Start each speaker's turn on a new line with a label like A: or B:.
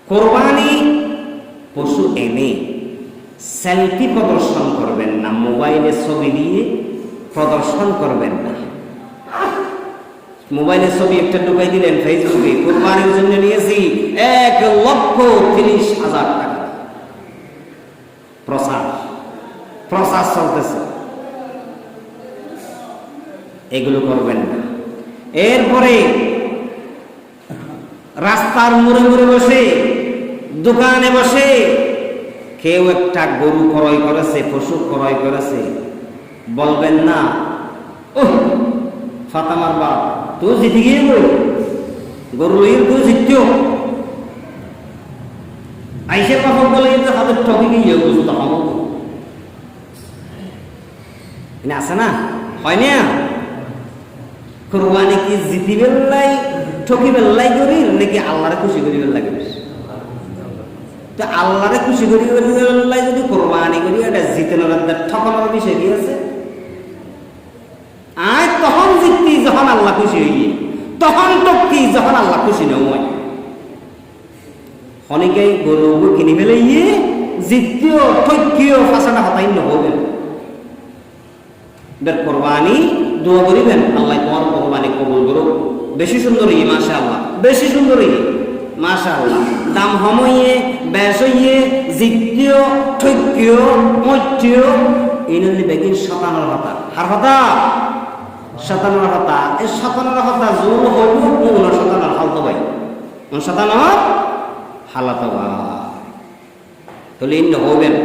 A: কোরবানি পশু এনে সেলফি প্রদর্শন করবেন না, মোবাইলে ছবি দিয়ে প্রদর্শন করবেন না। মোবাইলের ছবি একটা ঢুকাই দিলেন ফেসবুকে, কোরবানির জন্য নিয়েছি 1,30,000 টাকা, প্রচার চলতেছে, এগুলো করবেন না। এরপরে রাস্তার মোড়ে মোড়ে বসে, দোকানে বসে কেউ একটা গরু ক্রয় করেছে, পশু ক্রয় করেছে, বলবেন না ও ফাতামার বাপ তুই জিতে গিয়ে গরু লইয়ের তুই জিততেও আইসের বাপ বলে হাতের ঠকে গিয়ে বুঝতে হবে আছে না, হয় না? কোরবানি কি জিতি বেল্লাই ঠকি বেল্লাই করি নাকি আল্লাহরে খুশি করি বেল্লাই করিস? তো আল্লাহরে খুশি করি বেল্লাই যদি কোরবানি করি, এটা জিতেনোর ঠকানোর বিষয় কি আছে? আয় তখন জিততি যখন আল্লাহ খুশি হইয়ে, তখন টকি যখন আল্লাহ খুশি নয়। অনেকে গরু কিনে ফেলে ইয়ে জিততেও ঠকিও ফাঁসাটা হতাই নহবেন। কোরবানি দোয়া করিবেন আল্লাহ তোমার কোরবানি কবুল করো, বেশি সুন্দর ইয়ে মাশাআল্লাহ, বেশি সুন্দর ইয়ে মাশাআল্লাহ, দাম হমইয়ে বেশ হইয়ে জিততেও ঠকিও মরতেও এই নলি বেগিন শতানোর হতা, হার হতা শতানোর হতা, এই শতানোর হতা জোর হইব কোন শতানোর হালতো ভাই, কোন শতানোর হালাতো ভাই, তাহলে ইন্ন হইবেন।